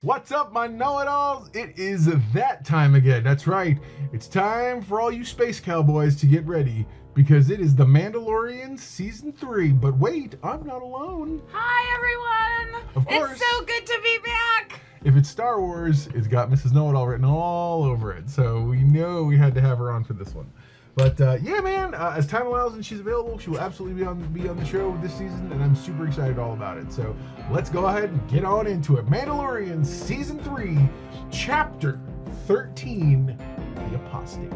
What's up, my know-it-alls? It is that time again. That's right. It's time for all you space cowboys to get ready because it is The Mandalorian Season 3. But wait, I'm not alone. Hi, everyone. Of course. It's so good to be back. If it's Star Wars, it's got Mrs. Know-it-all written all over it. So we know we had to have her on for this one. But yeah, man, as time allows and she's available, she will absolutely be on the show this season, and I'm super excited all about it. So let's go ahead and get on into it. Mandalorian Season 3, Chapter 13, The Apostate.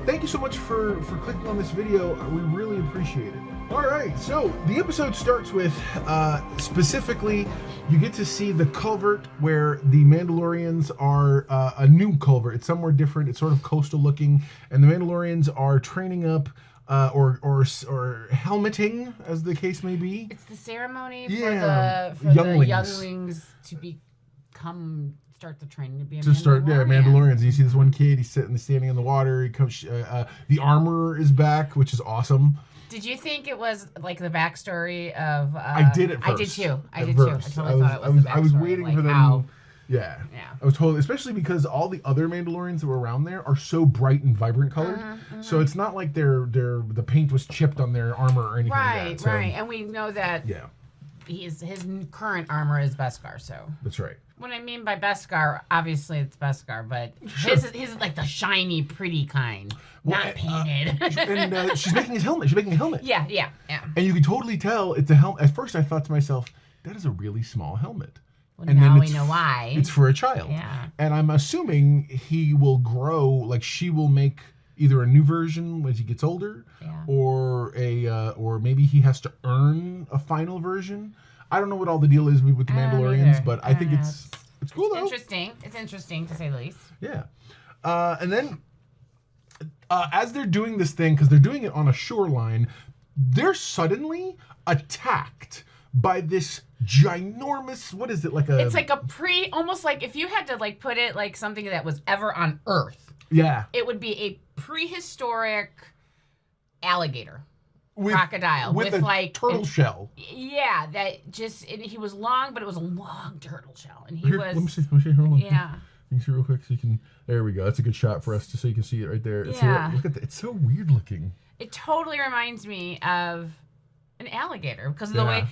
Thank you so much for clicking on this video. We really appreciate it. All right, so the episode starts with, specifically, you get to see the culvert where the Mandalorians are, a new culvert. It's somewhere different. It's sort of coastal looking, and the Mandalorians are training up, or helmeting, as the case may be. It's the ceremony Yeah, for the younglings. younglings to start the training to be a Mandalorians. You see this one kid, he's standing in the water. He comes, the armor is back, which is awesome. Did you think it was like the backstory of? I did at first. I did too. I totally thought it was the backstory. I was waiting like for them. How, yeah. Yeah. I was totally, especially because all the other Mandalorians that were around there are so bright and vibrant colored. So it's not like the paint was chipped on their armor or anything like that. So, right. And we know that his current armor is Beskar, so. That's right. What I mean by Beskar, obviously it's Beskar, but his is like the shiny, pretty kind, not painted. And she's making his helmet. She's making a helmet. Yeah. And you can totally tell it's a helmet. At first I thought to myself, that is a really small helmet. Well, And now then we know why. It's for a child. Yeah. And I'm assuming he will grow, like she will make either a new version as he gets older, or maybe he has to earn a final version. I don't know what all the deal is with the Mandalorians, but I think it's cool though. Interesting. It's interesting to say the least. Yeah. And then as they're doing this thing, because they're doing it on a shoreline, they're suddenly attacked by this ginormous, what is it, like a... It's like almost like if you had to like put it like something that was ever on Earth. Yeah. It would be a prehistoric alligator. Crocodile with a like turtle shell. Yeah, he was long, but it was a long turtle shell, and he Here, was. Let me see. Hold on. Yeah. You can see real quick, so you can. There we go. That's a good shot for us, so you can see it right there. Yeah. Look at that. It's so weird looking. It totally reminds me of an alligator because of the way,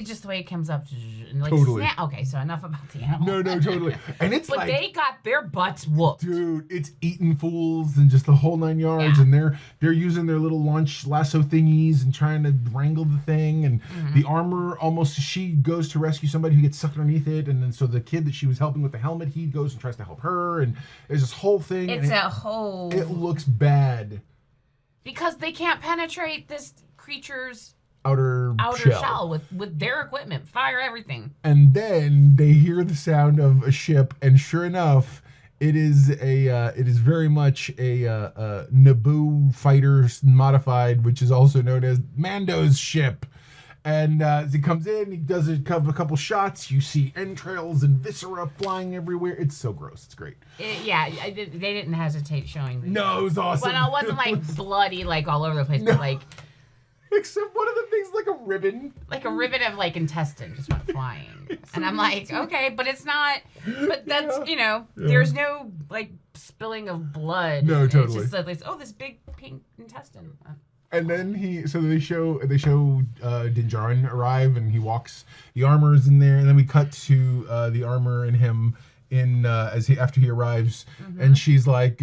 just the way it comes up and like totally. Okay, so enough about the animal. No, totally. And it's but they got their butts whooped, dude. It's eating fools and just the whole 9 yards, and they're using their little launch lasso thingies and trying to wrangle the thing, and the armor almost. She goes to rescue somebody who gets sucked underneath it, and then so the kid that she was helping with the helmet, he goes and tries to help her, and there's this whole thing. It's a whole. It looks bad because they can't penetrate this creature's outer shell with their equipment, fire, everything. And then they hear the sound of a ship, and sure enough, it is very much a Naboo fighter modified, which is also known as Mando's ship. And as he comes in, he does a couple shots. You see entrails and viscera flying everywhere. It's so gross. It's great. They didn't hesitate showing these. No, it was awesome. Well, it wasn't like bloody, like all over the place, but like. Except one of the things, like a ribbon. Like a ribbon of, like, intestine just went flying. And I'm like, okay, but it's not... But that's, there's no, like, spilling of blood. No, totally. It's just like, this big pink intestine. And then they show Djarin arrive, and he walks... The armor's in there, and then we cut to the armor and him... after he arrives, and she's like,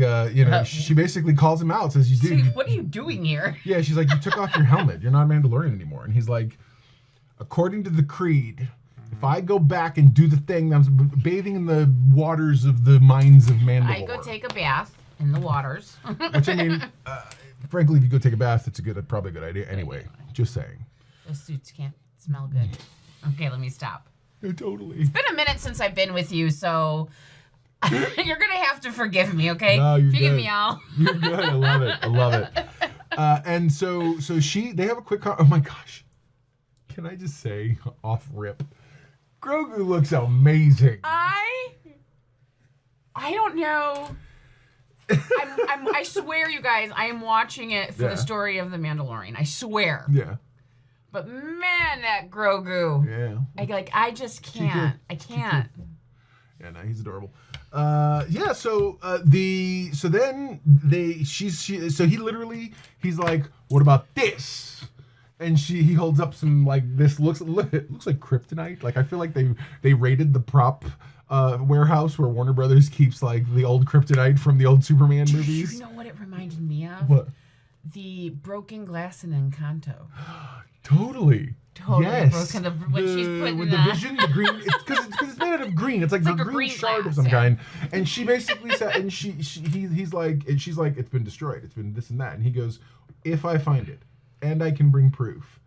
she basically calls him out, says, what are you doing here? Yeah, she's like, you took off your helmet. You're not a Mandalorian anymore. And he's like, according to the creed, if I go back and do the thing, I'm bathing in the waters of the mines of Mandalore. I go take a bath in the waters. Which, I mean, frankly, if you go take a bath, it's probably a good idea. Anyway, just saying. Those suits can't smell good. Okay, let me stop. Yeah, totally. It's been a minute since I've been with you, so you're gonna have to forgive me, okay? No, you're Forgive good. me, all. You're good. I love it. And so they have a quick. Oh my gosh! Can I just say, off rip, Grogu looks amazing. I don't know. I swear, you guys, I am watching it for the story of the Mandalorian. I swear. Yeah. But man, that Grogu. Yeah. I just can't. I can't. Yeah, no, he's adorable. So he literally, he's like, what about this? And he holds up some, like, this it looks like kryptonite. Like, I feel like they raided the prop warehouse where Warner Brothers keeps, like, the old kryptonite from the old Superman movies. You know what it reminded me of? What? The broken glass in Encanto. Totally. Yes. Broken when she's putting with the vision, the green. Because it's made out of green. It's like a green shard glass, of some kind. And she basically said, and she's like, it's been destroyed. It's been this and that. And he goes, if I find it and I can bring proof,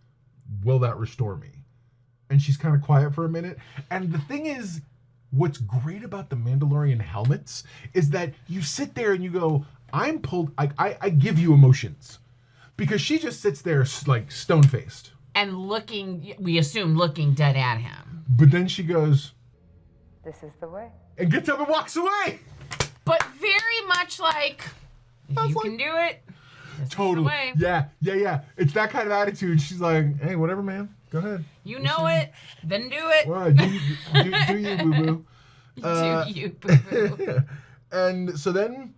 will that restore me? And she's kind of quiet for a minute. And the thing is, what's great about the Mandalorian helmets is that you sit there and you go, I'm pulled. I give you emotions, because she just sits there like stone faced. And looking, we assume, looking dead at him. But then she goes, this is the way. And gets up and walks away. But very much like, if you can do it, this totally. is the way. Yeah. It's that kind of attitude. She's like, hey, whatever, man. Go ahead. You know it, then do it. Well, do you, boo-boo. Do you, boo-boo. And so then,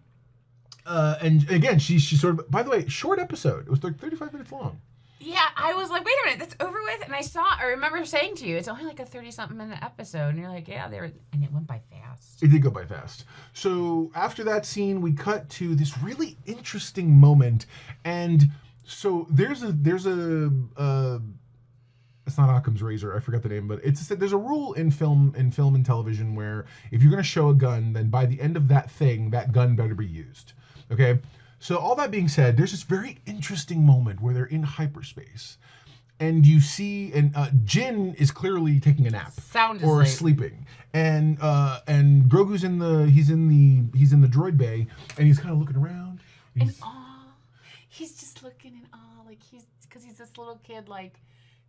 and again, she sort of, by the way, short episode. It was like 35 minutes long. Yeah, I was like, wait a minute, that's over with? And I remember saying to you, it's only like a 30-something minute episode. And you're like, yeah, and it went by fast. It did go by fast. So after that scene, we cut to this really interesting moment. And so there's a it's not Occam's razor, I forgot the name, but there's a rule in film and television where if you're going to show a gun, then by the end of that thing, that gun better be used. Okay? So all that being said, there's this very interesting moment where they're in hyperspace, and you see, and Jin is clearly taking a nap or sleeping, and Grogu's in the droid bay, and he's kind of looking around. In awe, he's just looking in awe, like because he's this little kid, like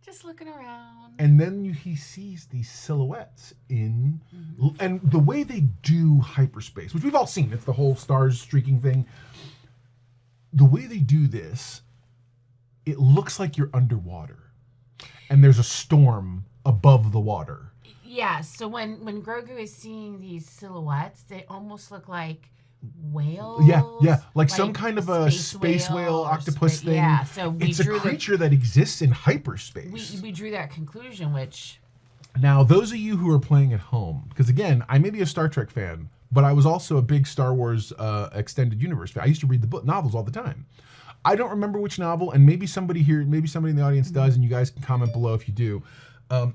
just looking around. And then he sees these silhouettes and the way they do hyperspace, which we've all seen, it's the whole stars streaking thing. The way they do this, it looks like you're underwater, and there's a storm above the water. Yeah, so when Grogu is seeing these silhouettes, they almost look like whales. Yeah, like some kind of a space whale octopus thing. Yeah, so it's a creature that exists in hyperspace. We drew that conclusion, which... Now, those of you who are playing at home, because again, I may be a Star Trek fan, but I was also a big Star Wars extended universe fan. I used to read the novels all the time. I don't remember which novel, and maybe somebody in the audience does, and you guys can comment below if you do.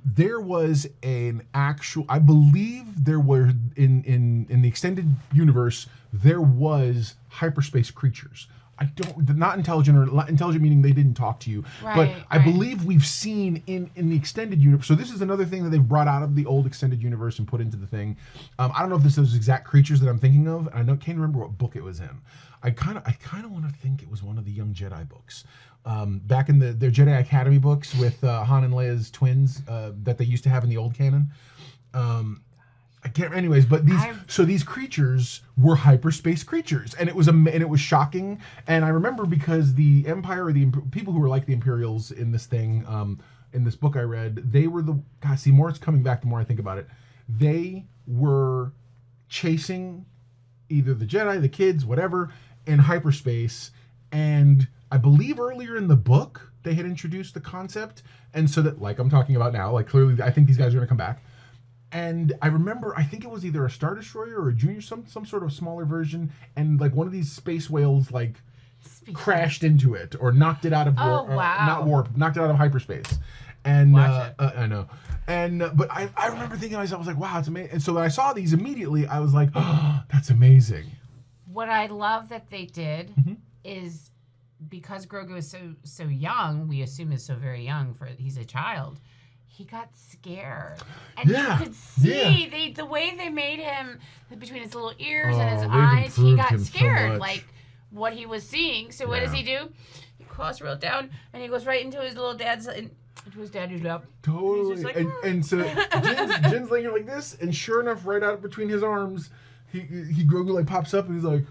There was an actual, I believe there were, in the extended universe, there was hyperspace creatures. Not intelligent, or intelligent meaning they didn't talk to you. But I believe we've seen in the extended universe. So this is another thing that they've brought out of the old extended universe and put into the thing. I don't know if this is those exact creatures that I'm thinking of. I can't remember what book it was in. I kind of want to think it was one of the Young Jedi books. Back in their Jedi Academy books with Han and Leia's twins that they used to have in the old canon. I can't. Anyways, but these creatures were hyperspace creatures, and it was shocking. And I remember because the Empire, or the people who were like the Imperials in this thing, in this book I read, they were see, more it's coming back the more I think about it. They were chasing either the Jedi, the kids, whatever, in hyperspace, and I believe earlier in the book they had introduced the concept, and so that, like I'm talking about now, like clearly I think these guys are going to come back. And I remember, I think it was either a Star Destroyer or a Junior, some sort of smaller version, and like one of these space whales like crashed into it or knocked it out of knocked it out of hyperspace. And I know. And but I remember thinking to myself, I was like, wow, it's amazing. And so when I saw these immediately, I was like, oh, that's amazing. What I love that they did is, because Grogu is so young, we assume is so very young, he's a child. He got scared, and you could see the way they made him, between his little ears and his eyes. He got scared, like what he was seeing. So what does he do? He crawls real down, and he goes right into his little dad's, into his daddy's lap. Totally. Like, and so Jin's laying like this, and sure enough, right out between his arms, Grogu like pops up and he's like,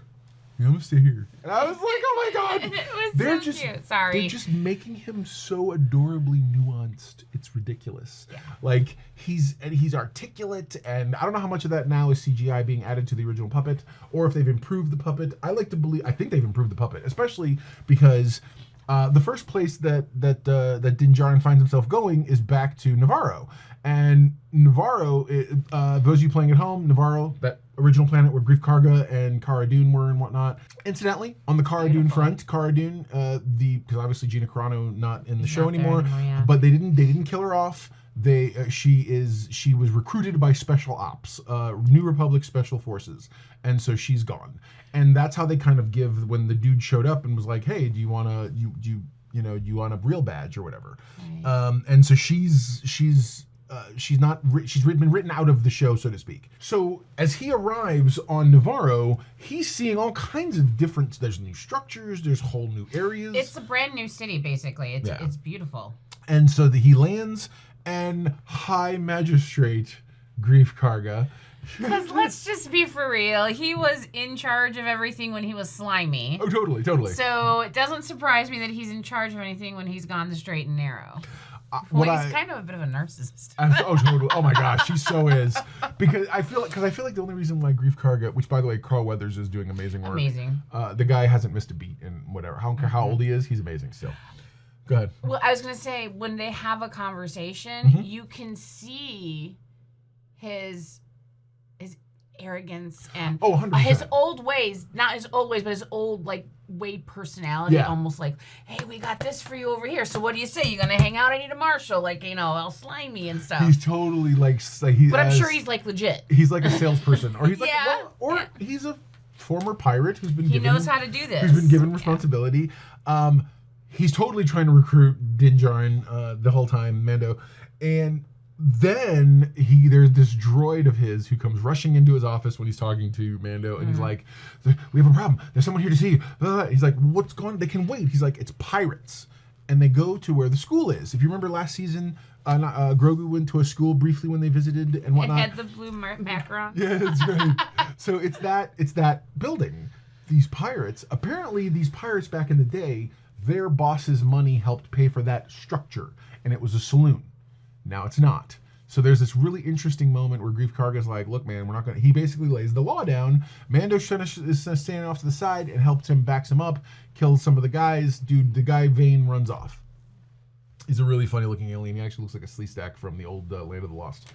yeah, I'm gonna stay here. And I was like, oh my god. It was They're so just cute. Sorry. They're just making him so adorably nuanced. It's ridiculous. Yeah. Like he's articulate, and I don't know how much of that now is CGI being added to the original puppet, or if they've improved the puppet. I think they've improved the puppet, especially because the first place that Din Djarin finds himself going is back to Navarro. And Navarro, those of you playing at home, Navarro, that original planet where Greef Karga and Cara Dune were and whatnot. Incidentally, on the Cara Dune front, Cara Dune, because obviously Gina Carano not in the show anymore, but they didn't kill her off. She was recruited by Special Ops, New Republic Special Forces, and so she's gone. And that's how they kind of give when the dude showed up and was like, "Hey, do you want a real badge or whatever?" Right. And so she's been written out of the show, so to speak. So as he arrives on Navarro, he's seeing all kinds of different. There's new structures. There's whole new areas. It's a brand new city, basically. It's beautiful. And so he lands, and High Magistrate Greef Karga. Because let's just be for real, he was in charge of everything when he was slimy. Oh, totally. So it doesn't surprise me that he's in charge of anything when he's gone the straight and narrow. He's kind of a bit of a narcissist. Totally. Oh my gosh, he so is. Because I feel like the only reason why Greef Karga, which by the way, Carl Weathers is doing amazing work. Amazing. The guy hasn't missed a beat in whatever. I don't care how old he is, he's amazing still. Go ahead. Well, I was gonna say when they have a conversation, you can see his arrogance and 100%. His old ways, not his old ways, but his old way personality, almost like, hey, we got this for you over here. So what do you say? You gonna hang out? I need a marshal, all slimy and stuff. He's totally but I'm sure he's legit. He's like a salesperson, or he's he's a former pirate who's been. He knows how to do this. Who's been given responsibility. He's totally trying to recruit Din Djarin the whole time, Mando, and then there's this droid of his who comes rushing into his office when he's talking to Mando, and he's like, "We have a problem. There's someone here to see you." He's like, "What's going on?" They can wait. He's like, "It's pirates," and they go to where the school is. If you remember last season, Grogu went to a school briefly when they visited and whatnot. It had the blue macaron. Yeah, that's right. So it's that building. These pirates. Apparently, these pirates back in the day, their boss's money helped pay for that structure, and it was a saloon. Now it's not. So there's this really interesting moment where Greef Karga's like, look, man, we're not going to... He basically lays the law down. Mando is standing off to the side and helps him, backs him up, kills some of the guys. Dude, the guy Vane runs off. He's a really funny looking alien. He actually looks like a Sleestack from the old Land of the Lost.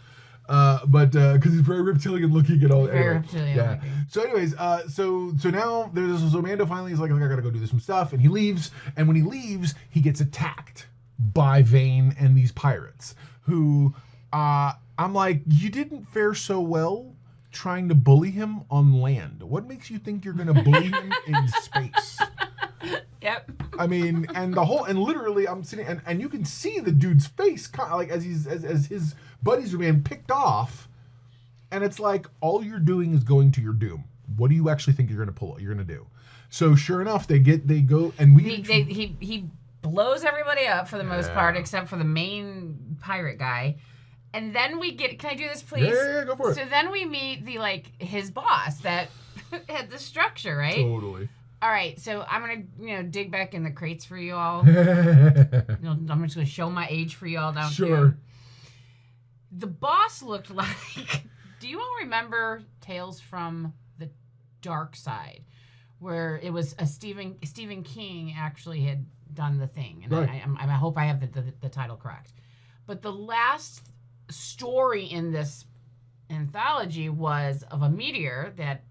But because he's very reptilian looking and all. Very reptilian looking. So anyways, so now so Mando finally is like, I gotta go do some stuff, and he leaves. And when he leaves, he gets attacked by Vane and these pirates who, I'm like, you didn't fare so well trying to bully him on land. What makes you think you're gonna bully him in space? Yep. I mean, and literally, I'm sitting, and you can see the dude's face, as his buddies are being picked off, and it's like, all you're doing is going to your doom. What do you actually think you're gonna do? So sure enough, they go, and he blows everybody up for the most part, except for the main pirate guy. And then we get, can I do this, please? Yeah, go for it. So then we meet his boss that had the structure, right? Totally. All right, so I'm gonna dig back in the crates for you all. I'm just gonna show my age for you all down here. Sure. The boss looked like. Do you all remember Tales from the Dark Side, where it was a Stephen King actually had done the thing, and right. I hope I have the title correct. But the last story in this anthology was of a meteor that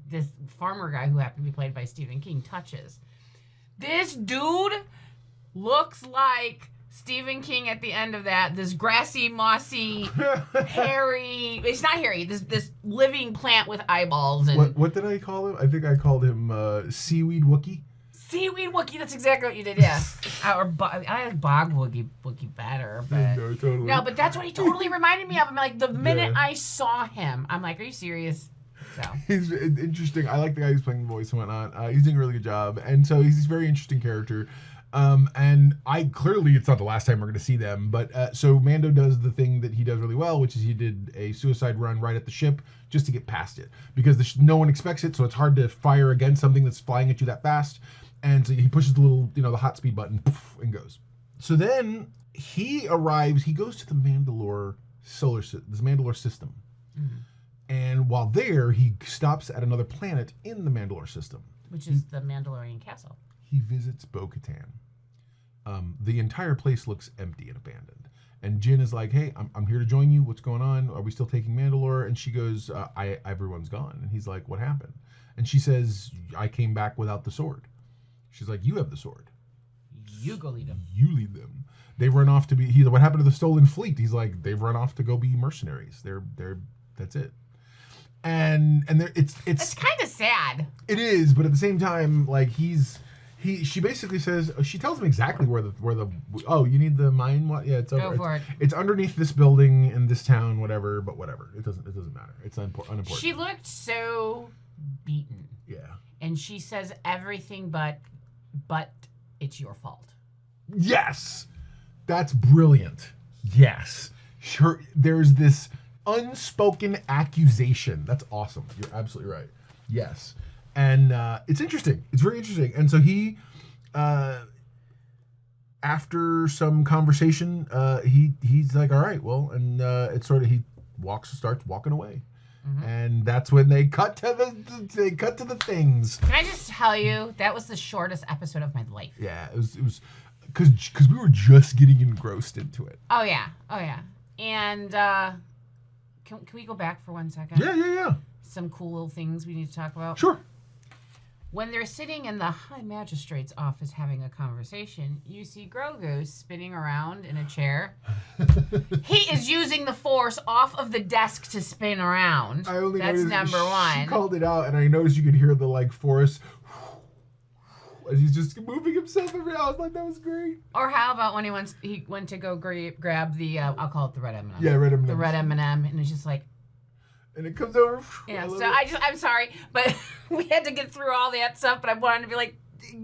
this farmer guy, who happened to be played by Stephen King, touches. This dude looks like Stephen King at the end of that. This grassy, mossy, hairy. It's not hairy. This living plant with eyeballs. And what did I call him? I think I called him Seaweed Wookie. Seaweed Wookie. That's exactly what you did. Yeah. I like Bog Wookie better, but no, totally. No, but that's what he totally reminded me of. I'm like, the minute I saw him, I'm like, are you serious? So. He's interesting. I like the guy who's playing the voice and whatnot. He's doing a really good job, and so he's a very interesting character. And clearly it's not the last time we're going to see them, but so Mando does the thing that he does really well, which is he did a suicide run right at the ship just to get past it, because no one expects it, so it's hard to fire against something that's flying at you that fast. And so he pushes the little, the hot speed button, poof, and goes. So then he arrives, he goes to the Mandalore system. Mm-hmm. And while there, he stops at another planet in the Mandalore system, which is the Mandalorian castle. He visits Bo-Katan. The entire place looks empty and abandoned. And Jyn is like, hey, I'm here to join you. What's going on? Are we still taking Mandalore? And she goes, everyone's gone. And he's like, what happened? And she says, I came back without the sword. She's like, you have the sword. You go lead them. You lead them. They run off to be. What happened to the stolen fleet? He's like, they've run off to go be mercenaries. That's it. And it's kind of sad. It is, but at the same time, like she basically says, she tells him exactly where the you need the mine. What? Yeah, it's over. Go for it. It's underneath this building in this town. Whatever, but whatever. It doesn't matter. It's unimportant. She looked so beaten. Yeah. And she says everything but it's your fault. Yes. That's brilliant. Yes. Sure. There's this unspoken accusation. That's awesome. You're absolutely right. Yes. And it's interesting. It's very interesting. And so he, after some conversation, he's like, all right, well, and it's sort of, he starts walking away. Mm-hmm. And that's when they cut to the things. Can I just tell you, that was the shortest episode of my life. Yeah, it was because we were just getting engrossed into it. Oh yeah. And can we go back for 1 second? Yeah. Some cool little things we need to talk about. Sure. When they're sitting in the High Magistrate's office having a conversation, you see Grogu spinning around in a chair. He is using the Force off of the desk to spin around. That's number one. She called it out, and I noticed you could hear the Force as he's just moving himself around. I was like, that was great. Or how about when he went to go grab the I'll call it the red M&M. Yeah, red M&M. The red M&M, and it's just like. And it comes over. Yeah, I'm sorry, but we had to get through all that stuff, but I wanted to be like,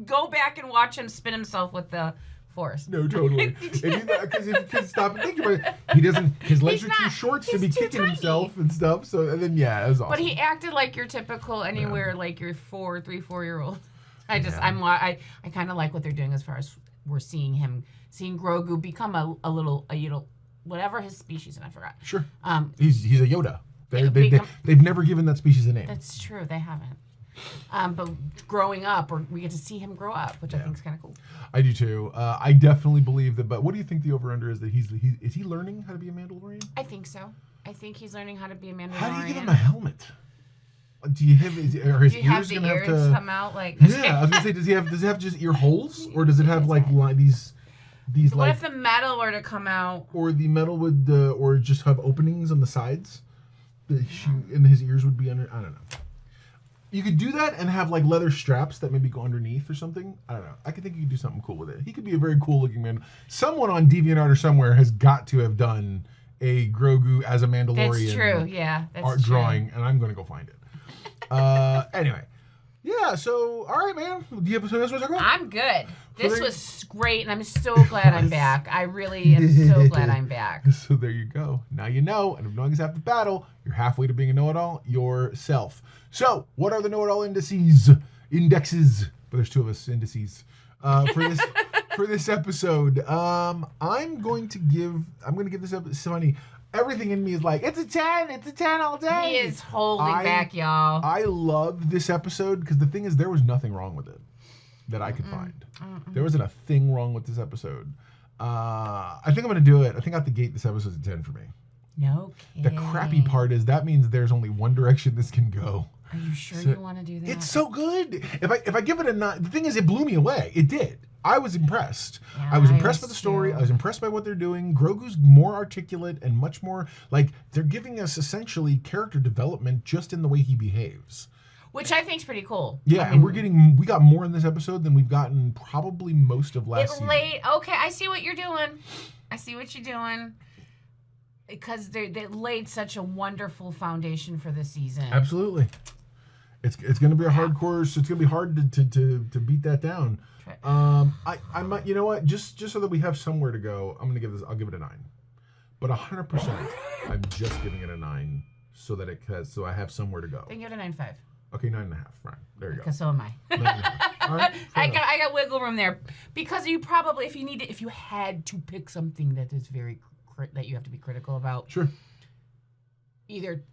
go back and watch him spin himself with the Force. No, totally. Because if you can stop and think about it, his legs are too short to be kicking himself and stuff, so, and then, yeah, it was awesome. But he acted like your typical, like your 3-4-year-old. I kind of like what they're doing as far as we're seeing Grogu become a little, whatever his species, and I forgot. Sure. He's a Yoda. They've never given that species a name. That's true. They haven't. But growing up, or we get to see him grow up, which I think is kind of cool. I do too. I definitely believe that. But what do you think the over/under is? That is he learning how to be a Mandalorian? I think so. I think he's learning how to be a Mandalorian. How do you give him a helmet? Do you have his ears gonna have to come out like? Yeah, I was gonna say, does it have just ear holes, or does it have these? What if the metal were to come out? Or the metal would, or just have openings on the sides? And his ears would be under. I don't know. You could do that and have leather straps that maybe go underneath or something. I don't know. I could think you could do something cool with it. He could be a very cool looking man. Someone on DeviantArt or somewhere has got to have done a Grogu as a Mandalorian. That's true. Yeah, that's art drawing, and I'm gonna go find it. Anyway. Yeah, so, all right, man. Do you have something else to talk about? I'm good. This was great, and I'm so glad I'm back. I really am so glad I'm back. So there you go. Now you know, and if knowing is half the battle, you're halfway to being a know-it-all yourself. So, what are the know-it-all indexes? But there's two of us, indices. For this episode, I'm going to give this episode, funny. Everything in me is like, it's a 10 all day. He is holding back, y'all. I love this episode because the thing is, there was nothing wrong with it that I could find. There wasn't a thing wrong with this episode. I think I'm going to do it. I think out the gate, this episode's a 10 for me. No kidding. The crappy part is that means there's only one direction this can go. Are you sure you want to do that? It's so good. If I give it a 9, the thing is, it blew me away. It did. I was impressed. Yeah, I was impressed with the story. Too. I was impressed by what they're doing. Grogu's more articulate and much more they're giving us essentially character development just in the way he behaves. Which I think is pretty cool. Yeah, and we got more in this episode than we've gotten probably most of last season. Okay, I see what you're doing. Because they laid such a wonderful foundation for this season. Absolutely. It's going to be a hardcore, so it's going to be hard to beat that down. I might, you know what? Just so that we have somewhere to go, I'll give it a 9. But 100%, I'm just giving it a 9 so that so I have somewhere to go. Then give it a 9.5. Okay, 9.5. Right, there you go. Because so am I. 9.5. All right, I got wiggle room there because you probably, if you had to pick something that is that you have to be critical about. Sure. Either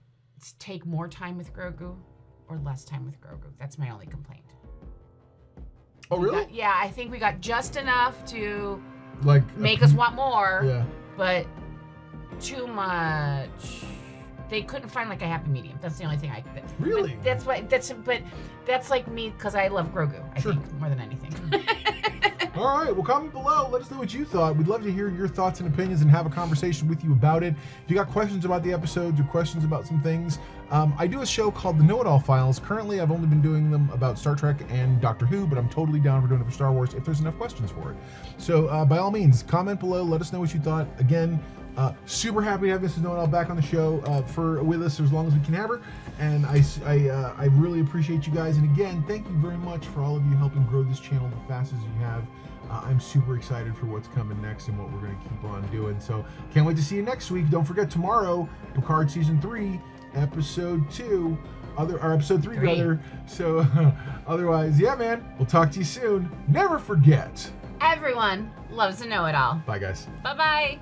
take more time with Grogu or less time with Grogu. That's my only complaint. Oh, really? Yeah, I think we got just enough to make us want more. Yeah. But too much. They couldn't find a happy medium. That's the only thing Really? That's like me because I love Grogu. I think more than anything. All right, well, comment below. Let us know what you thought. We'd love to hear your thoughts and opinions and have a conversation with you about it. If you got questions about the episodes or questions about some things, I do a show called The Know-It-All Files. Currently, I've only been doing them about Star Trek and Doctor Who, but I'm totally down for doing it for Star Wars if there's enough questions for it. So, by all means, comment below. Let us know what you thought. Again, super happy to have Mrs. Know-It-All back on the show with us as long as we can have her. And I really appreciate you guys. And again, thank you very much for all of you helping grow this channel the fast as you have. I'm super excited for what's coming next and what we're going to keep on doing. So can't wait to see you next week. Don't forget tomorrow, Picard Season 3, Episode 2, Episode 3 rather. So otherwise, yeah, man, we'll talk to you soon. Never forget. Everyone loves to know it all. Bye, guys. Bye-bye.